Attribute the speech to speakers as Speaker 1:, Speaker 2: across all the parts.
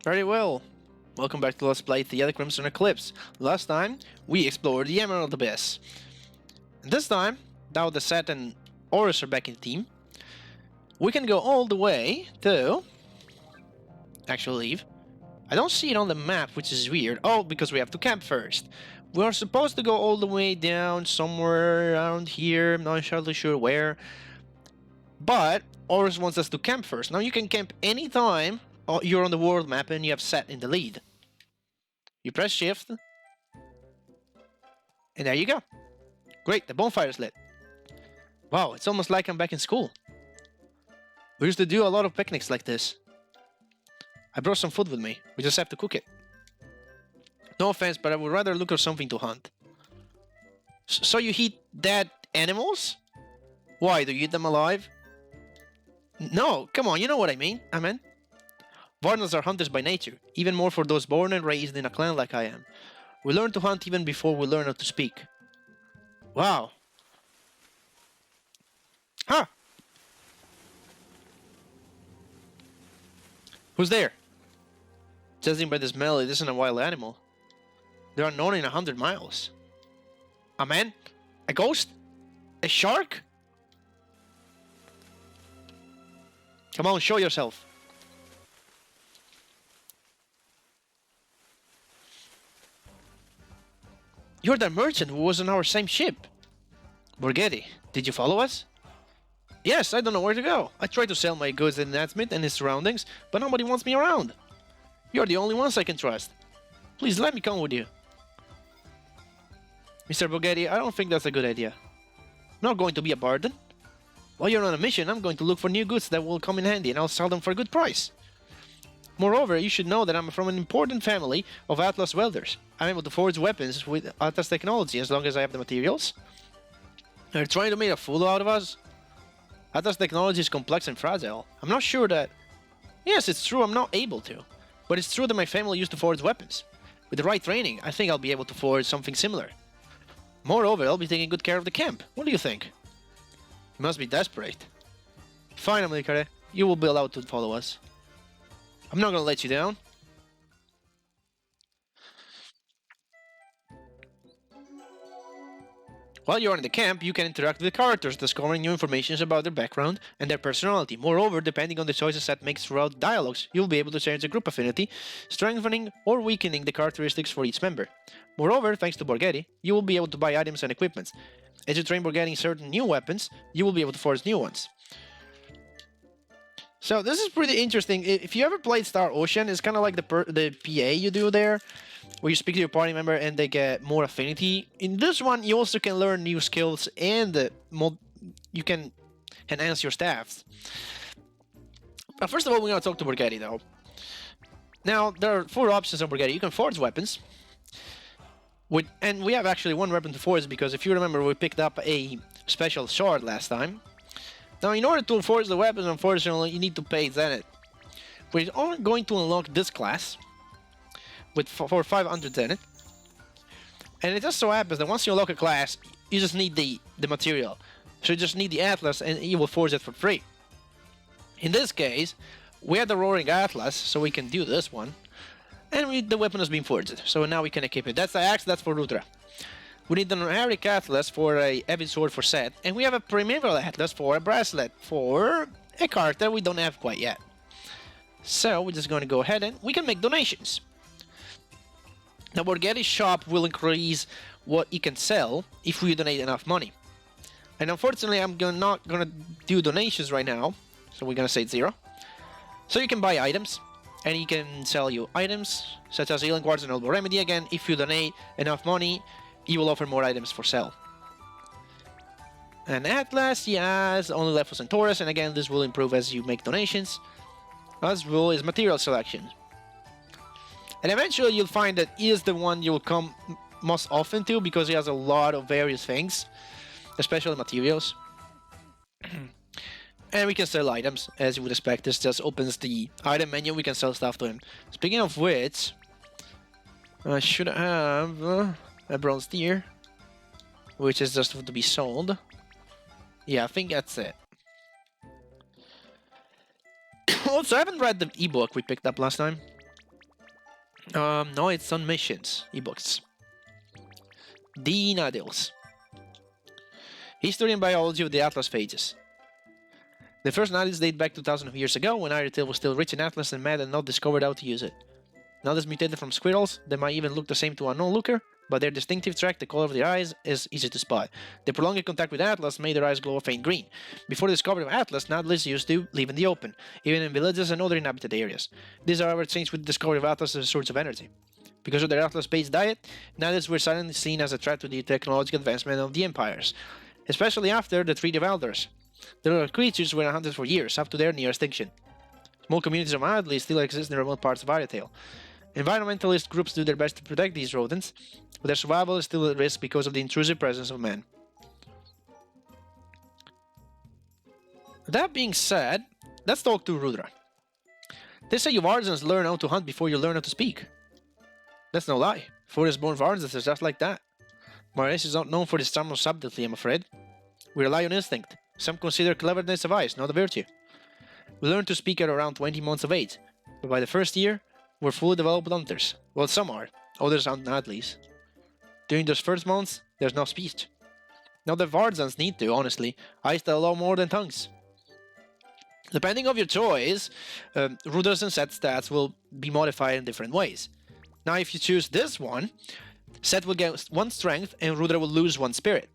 Speaker 1: Very well. Welcome back to Let's Play Theia Crimson Eclipse. Last time, we explored the Emerald Abyss. And this time, now that Seth and Oris are back in the team, we can go all the way to... Actually leave. I don't see it on the map, which is weird. Oh, because we have to camp first. We are supposed to go all the way down somewhere around here, I'm not entirely sure where. But Oris wants us to camp first. Now you can camp anytime you're on the world map and you have Seth in the lead. You press shift. And there you go. Great, the bonfire is lit. Wow, it's almost like I'm back in school. We used to do a lot of picnics like this. I brought some food with me. We just have to cook it. No offense, but I would rather look for something to hunt. So you eat dead animals? Why, do you eat them alive? No, come on, you know what I mean. Varnals are hunters by nature, even more for those born and raised in a clan like I am. We learn to hunt even before we learn how to speak. Wow. Huh. Who's there? Judging by the smell, it isn't a wild animal. They are known in 100 miles. A man? A ghost? A shark? Come on, show yourself. You're the merchant who was on our same ship. Borghetti, did you follow us? Yes, I don't know where to go. I tried to sell my goods in Natsmith and his surroundings, but nobody wants me around. You're the only ones I can trust. Please let me come with you. Mr. Borghetti, I don't think that's a good idea. I'm not going to be a burden. While you're on a mission, I'm going to look for new goods that will come in handy and I'll sell them for a good price. Moreover, you should know that I'm from an important family of Atlas welders. I'm able to forge weapons with Atlas technology as long as I have the materials. They're trying to make a fool out of us? Atlas technology is complex and fragile. I'm not sure that... Yes, it's true, I'm not able to. But it's true that my family used to forge weapons. With the right training, I think I'll be able to forge something similar. Moreover, I'll be taking good care of the camp. What do you think? You must be desperate. Fine, Amikare. You will be allowed to follow us. I'm not gonna let you down. While you're in the camp, you can interact with the characters, discovering new information about their background and their personality. Moreover, depending on the choices Seth makes throughout dialogues, you'll be able to change the group affinity, strengthening or weakening the characteristics for each member. Moreover, thanks to Borghetti, you will be able to buy items and equipment. As you train Borghetti certain new weapons, you will be able to forge new ones. So this is pretty interesting. If you ever played Star Ocean, it's kind of like the PA you do there, where you speak to your party member and they get more affinity. In this one, you also can learn new skills and you can enhance your staffs. But first of all, we're going to talk to Borghetti, though. Now, there are 4 options on Borghetti. You can forge weapons. And we have actually 1 weapon to forge, because if you remember, we picked up a special shard last time. Now, in order to forge the weapons, unfortunately, you need to pay Zenith. We're only going to unlock this class for 500 Zenith. And it just so happens that once you unlock a class, you just need the material. So you just need the Atlas and you will forge it for free. In this case, we have the Roaring Atlas, so we can do this one. And the weapon has been forged, so now we can equip it. That's the axe, that's for Rutra. We need an Eric Atlas for a heavy sword for Seth, and we have a Primeval Atlas for a bracelet for a character we don't have quite yet. So we're just going to go ahead and we can make donations. Now, Borghetti's shop will increase what you can sell if we donate enough money. And unfortunately, I'm not going to do donations right now, so we're going to say 0. So you can buy items, and he can sell you items, such as Healing Quartz and Elbow Remedy. Again, if you donate enough money, he will offer more items for sale. And Atlas, yes, only left for Centaurus, and again, this will improve as you make donations. As well is material selection. And eventually you'll find that he is the one you'll come most often to, because he has a lot of various things, especially materials. And we can sell items, as you would expect. This just opens the item menu, we can sell stuff to him. Speaking of which, I should have a bronze deer, which is just to be sold. Yeah, I think that's it. Also, I haven't read the ebook we picked up last time. No, it's on missions. Ebooks. The Nadils. History and biology of the Atlas phages. The first Nadils date back 2,000 years ago, when Ariathale was still rich in Atlas and mad and not discovered how to use it. Nadils mutated from squirrels. They might even look the same to an onlooker, but their distinctive track, the color of their eyes, is easy to spot. The prolonged contact with Atlas made their eyes glow a faint green. Before the discovery of Atlas, Nadlis used to live in the open, even in villages and other inhabited areas. This, however, changed with the discovery of Atlas as a source of energy. Because of their Atlas-based diet, Nadlis were suddenly seen as a threat to the technological advancement of the empires, especially after the Treaty of Elders. The little creatures were hunted for years, up to their near extinction. Small communities of Nadlis still exist in remote parts of Ariathale. Environmentalist groups do their best to protect these rodents, but their survival is still at risk because of the intrusive presence of man. That being said, let's talk to Rudra. They say you Varzans learn how to hunt before you learn how to speak. That's no lie. Forest-born Varzans are just like that. My race is not known for its charm or subtlety, I'm afraid. We rely on instinct. Some consider cleverness a vice, not a virtue. We learn to speak at around 20 months of age, but by the first year, we're fully developed hunters. Well, some are, others aren't at least. During those first months, there's no speech. Now the Varzans need to, honestly. Eyes tell a lot more than tongues. Depending on your choice, Rudra's and Seth's stats will be modified in different ways. Now if you choose this one, Seth will get 1 strength and Rudra will lose 1 spirit.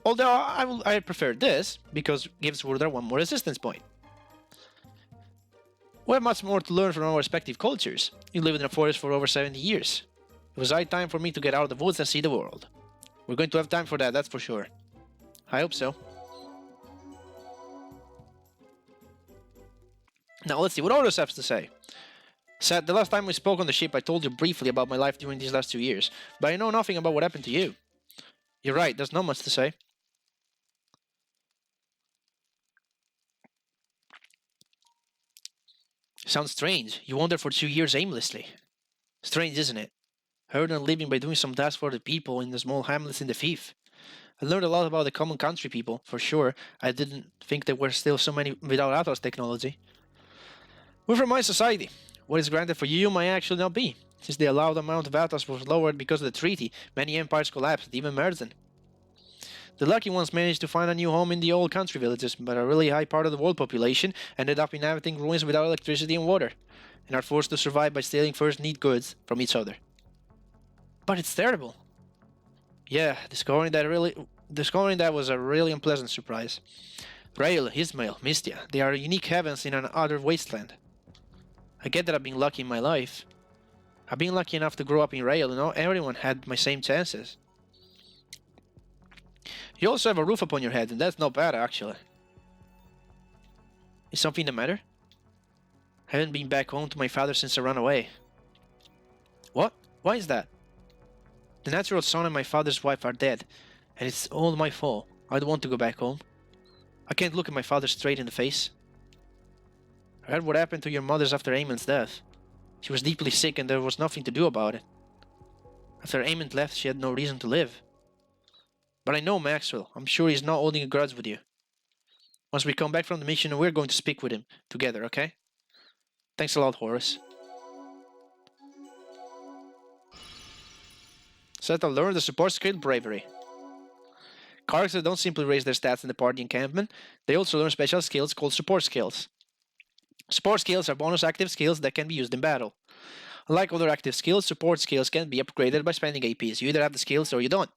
Speaker 1: Although I prefer this, because it gives Rudra 1 more resistance point. We have much more to learn from our respective cultures. You lived in a forest for over 70 years. It was high time for me to get out of the woods and see the world. We're going to have time for that, that's for sure. I hope so. Now let's see what others have to say. Seth, the last time we spoke on the ship I told you briefly about my life during these last 2 years, but I know nothing about what happened to you. You're right, there's not much to say. Sounds strange. You wandered for 2 years aimlessly. Strange, isn't it? I earned a living by doing some tasks for the people in the small hamlets in the Fief. I learned a lot about the common country people, for sure. I didn't think there were still so many without Atlas technology. We're from my society. What is granted for you might actually not be. Since the allowed amount of Atlas was lowered because of the treaty, many empires collapsed, even Merzen. The lucky ones managed to find a new home in the old country villages, but a really high part of the world population ended up inhabiting ruins without electricity and water, and are forced to survive by stealing first need goods from each other. But it's terrible. Yeah, discovering that was a really unpleasant surprise. Rael, Ismail, Mystia, they are unique heavens in an utter wasteland. I get that I've been lucky in my life. I've been lucky enough to grow up in Rael, and not everyone had my same chances. You also have a roof upon your head, and that's not bad, actually. Is something the matter? I haven't been back home to my father since I ran away. What? Why is that? The natural son and my father's wife are dead, and it's all my fault. I don't want to go back home. I can't look at my father straight in the face. I heard what happened to your mother's after Eamon's death. She was deeply sick and there was nothing to do about it. After Eamon left, she had no reason to live. But I know Maxwell. I'm sure he's not holding a grudge with you. Once we come back from the mission, we're going to speak with him together, okay? Thanks a lot, Horace. Seth learned the support skill Bravery. Characters don't simply raise their stats in the party encampment, they also learn special skills called support skills. Support skills are bonus active skills that can be used in battle. Unlike other active skills, support skills can be upgraded by spending APs. You either have the skills or you don't.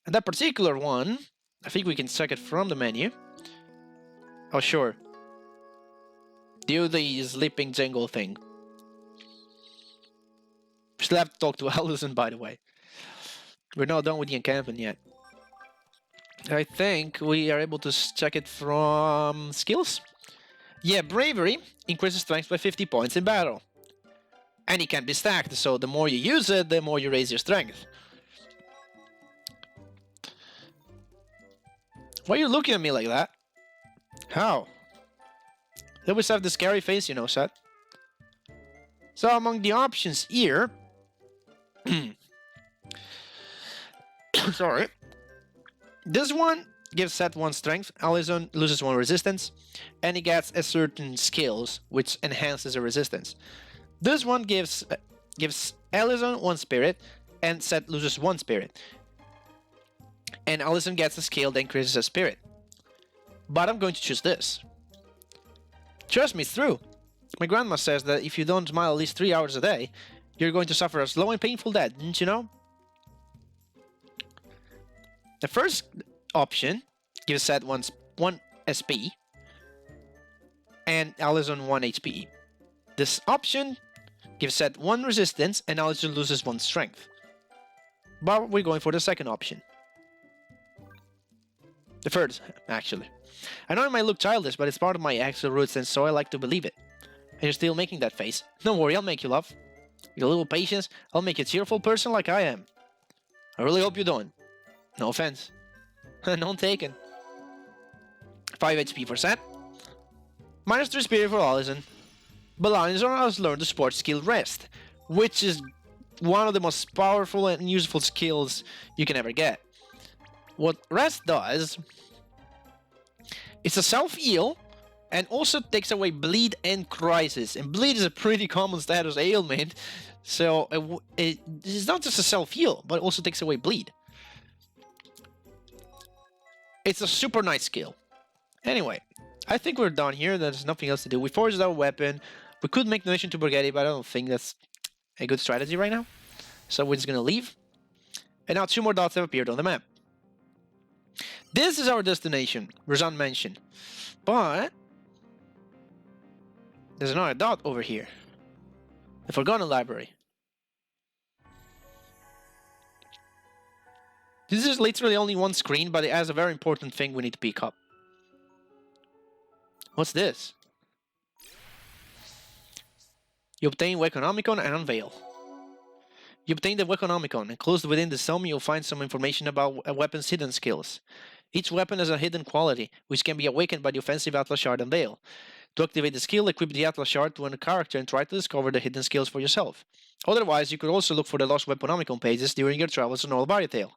Speaker 1: And that particular one, I think we can check it from the menu. Oh, sure. Do the sleeping jingle thing. We still have to talk to Allison, by the way. We're not done with the encampment yet. I think we are able to check it from skills. Yeah, Bravery increases strength by 50 points in battle. And it can be stacked, so the more you use it, the more you raise your strength. Why are you looking at me like that? How? They always have the scary face, you know, Seth. So among the options here... Sorry. This one gives Seth 1 strength, Allison loses 1 resistance, and he gets a certain skills which enhances the resistance. This one gives Allison 1 spirit, and Seth loses 1 spirit. And Allison gets a skill that increases her spirit. But I'm going to choose this. Trust me, it's true. My grandma says that if you don't smile at least 3 hours a day, you're going to suffer a slow and painful death, didn't you know? The first option gives Seth 1 SP and Allison 1 HP. This option gives Seth 1 resistance and Allison loses 1 strength. But we're going for the second option. The third, actually. I know it might look childish, but it's part of my actual roots, and so I like to believe it. And you're still making that face. Don't worry, I'll make you laugh. With a little patience, I'll make you a cheerful person like I am. I really hope you don't. No offense. None taken. 5 HP for Seth. -3 spirit for Allison. But Allison has learned the sports skill Rest, which is one of the most powerful and useful skills you can ever get. What Rest does, it's a self-heal and also takes away bleed and crisis. And bleed is a pretty common status ailment, so it's not just a self-heal, but it also takes away bleed. It's a super nice skill. Anyway, I think we're done here. There's nothing else to do. We forged our weapon. We could make the mission to Borghetti, but I don't think that's a good strategy right now. So we're just gonna leave. And now 2 more dots have appeared on the map. This is our destination, Risan Manor. But there's another dot over here. The Forgotten Library. This is literally only 1 screen, but it has a very important thing we need to pick up. What's this? You obtain Weaponomicon and Unveil. You obtain the Weaponomicon. Enclosed within the sum, you'll find some information about a weapon's hidden skills. Each weapon has a hidden quality, which can be awakened by the offensive Atlas Shard Unveil. To activate the skill, equip the Atlas Shard to a character and try to discover the hidden skills for yourself. Otherwise, you could also look for the lost Weaponomicon pages during your travels on Old Ariathale.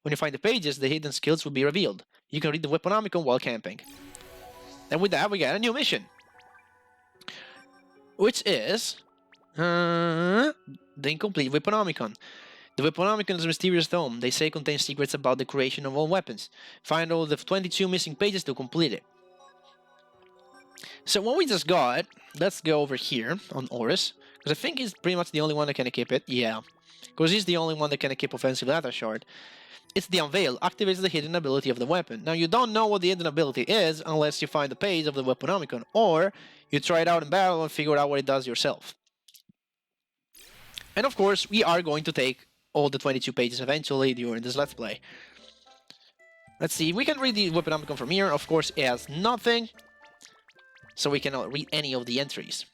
Speaker 1: When you find the pages, the hidden skills will be revealed. You can read the Weaponomicon while camping. And with that, we get a new mission. Which is the incomplete Weaponomicon. The Weaponomicon is a mysterious tome. They say it contains secrets about the creation of all weapons. Find all the 22 missing pages to complete it. So what we just got, let's go over here on Oris, because I think he's pretty much the only one that can equip it. Yeah, because he's the only one that can equip offensive Atlas Shard. It's the Unveil, activates the hidden ability of the weapon. Now you don't know what the hidden ability is unless you find the page of the Weaponomicon, or you try it out in battle and figure out what it does yourself. And of course, we are going to take all the 22 pages eventually during this Let's Play. Let's see, we can read the Weaponomicon from here. Of course, it has nothing, so we cannot read any of the entries.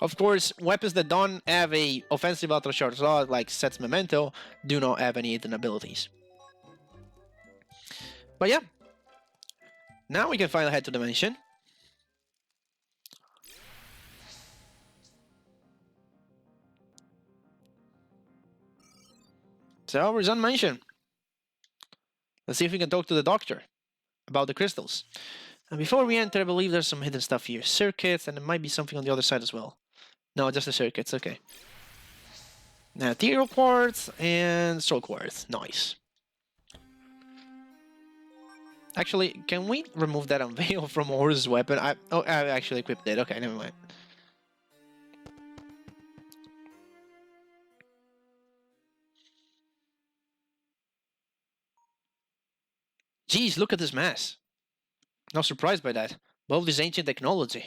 Speaker 1: Of course, weapons that don't have a offensive Atlas Shard slot, like Seth's Memento, do not have any hidden abilities. But yeah, now we can finally head to the mansion. So, Risan Manor. Let's see if we can talk to the doctor about the crystals. And before we enter, I believe there's some hidden stuff here. Circuits, and there might be something on the other side as well. No, just the circuits, okay. Now, ethereal quartz and soul quartz. Nice. Actually, can we remove that unveil from Horus' weapon? I actually equipped it. Okay, never mind. Jeez, look at this mess. Not surprised by that. But all this ancient technology.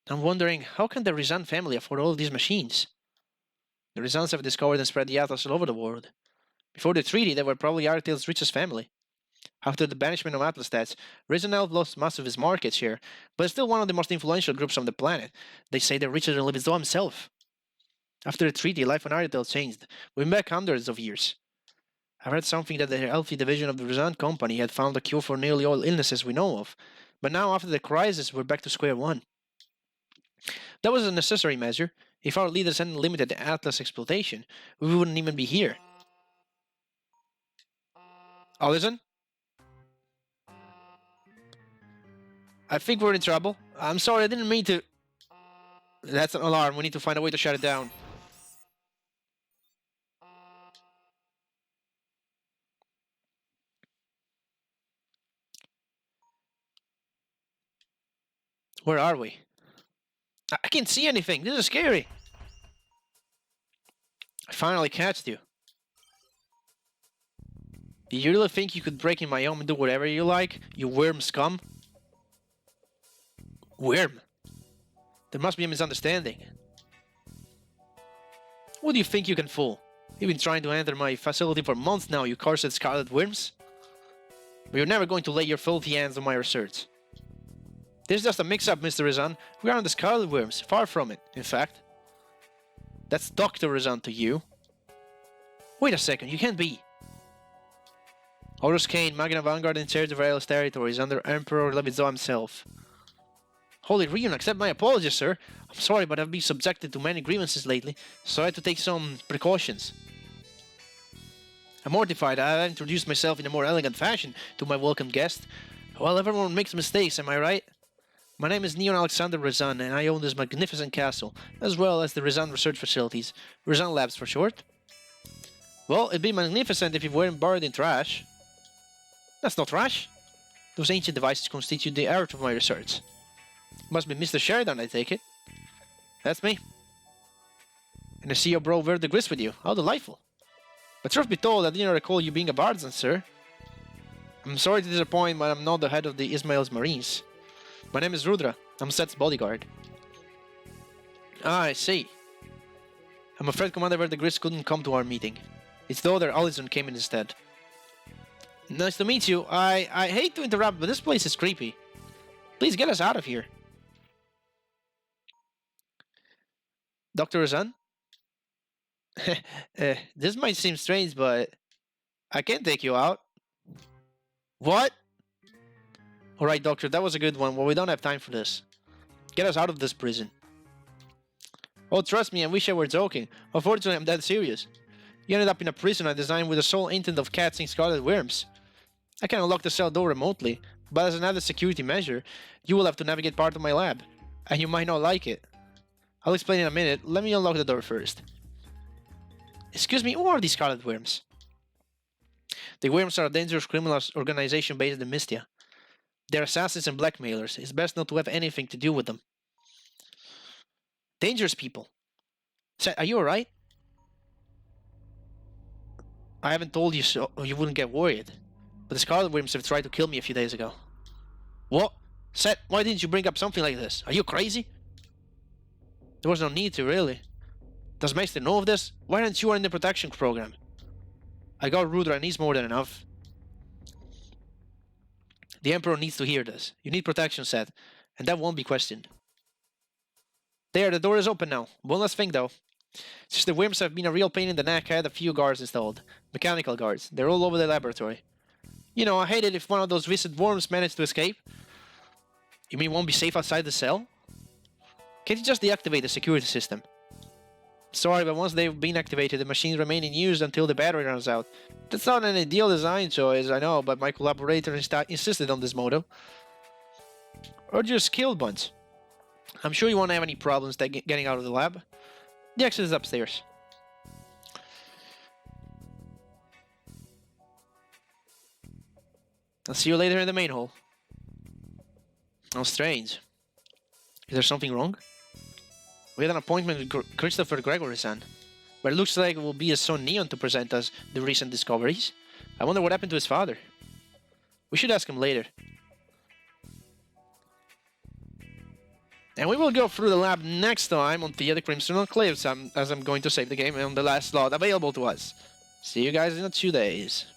Speaker 1: I'm wondering, how can the Risan family afford all of these machines? The Risans have discovered and spread the Atlas all over the world. Before the treaty, they were probably Ariathale's richest family. After the banishment of Atlas stats, Risan Health lost most of its market share, but it's still one of the most influential groups on the planet. They say they're richer than Libido himself. After the treaty, life on Ariathale changed. We've been back hundreds of years. I read something that the healthy division of the Risan company had found a cure for nearly all illnesses we know of. But now, after the crisis, we're back to square one. That was a necessary measure. If our leaders hadn't limited the Atlas exploitation, we wouldn't even be here. Allison, I think we're in trouble. I'm sorry, I didn't mean to... That's an alarm. We need to find a way to shut it down. Where are we? I can't see anything. This is scary. I finally catched you. Do you really think you could break in my home and do whatever you like? You worm scum? Worm? There must be a misunderstanding. Who do you think you can fool? You've been trying to enter my facility for months now, you cursed scarlet worms. But you're never going to lay your filthy hands on my research. This is just a mix-up, Mr. Risan. We aren't the scarlet worms. Far from it, in fact. That's Dr. Risan to you. Wait a second, you can't be. Horus Kane, Magna Vanguard in charge of Ariathale's territories under Emperor Levizo himself. Holy Rion, accept my apologies, sir. I'm sorry, but I've been subjected to many grievances lately, so I had to take some precautions. I'm mortified. I introduced myself in a more elegant fashion to my welcome guest. Well, everyone makes mistakes, am I right? My name is Neon Alexander Risan, and I own this magnificent castle, as well as the Risan research facilities, Risan Labs for short. Well, it'd be magnificent if you weren't buried in trash. That's not trash. Those ancient devices constitute the heart of my research. Must be Mr. Sheridan, I take it. That's me. And I see your bro Verde Gris with you. How delightful. But truth be told, I didn't recall you being a Bardzan, sir. I'm sorry to disappoint, but I'm not the head of the Ismail's Marines. My name is Rudra. I'm Seth's bodyguard. Ah, I see. I'm afraid Commander Verde Gris couldn't come to our meeting. His daughter Allison came in instead. Nice to meet you. I hate to interrupt, but this place is creepy. Please get us out of here. Dr. Risan? This might seem strange, but I can take you out. What? Alright, Doctor, that was a good one. Well, we don't have time for this. Get us out of this prison. Oh, trust me, I wish I were joking. Unfortunately, I'm dead serious. You ended up in a prison I designed with the sole intent of catching scarlet worms. I can unlock the cell door remotely, but as an added security measure, you will have to navigate part of my lab, and you might not like it. I'll explain in a minute. Let me unlock the door first. Excuse me, who are these scarlet worms? The worms are a dangerous criminal organization based in Mystia. They're assassins and blackmailers. It's best not to have anything to do with them. Dangerous people. Seth, are you alright? I haven't told you so you wouldn't get worried. But the scarlet worms have tried to kill me a few days ago. What? Seth, why didn't you bring up something like this? Are you crazy? There was no need to, really. Does Maester know of this? Why aren't you in the protection program? I got Rudra and he's more than enough. The Emperor needs to hear this. You need protection, Seth, and that won't be questioned. There, the door is open now. One last thing, though. Since the worms have been a real pain in the neck, I had a few guards installed. Mechanical guards. They're all over the laboratory. You know, I hate it if one of those recent worms managed to escape. You mean won't be safe outside the cell? Can't you just deactivate the security system? Sorry, but once they've been activated, the machines remain in use until the battery runs out. That's not an ideal design choice, I know, but my collaborator insisted on this motto. Or just killed bunch. I'm sure you won't have any problems getting out of the lab. The exit is upstairs. I'll see you later in the main hall. How strange. Is there something wrong? We had an appointment with Christopher Gregory-san, but it looks like it will be his son Neon to present us the recent discoveries. I wonder what happened to his father. We should ask him later. And we will go through the lab next time on Theia the Crimson Eclipse, as I'm going to save the game on the last slot available to us. See you guys in 2 days.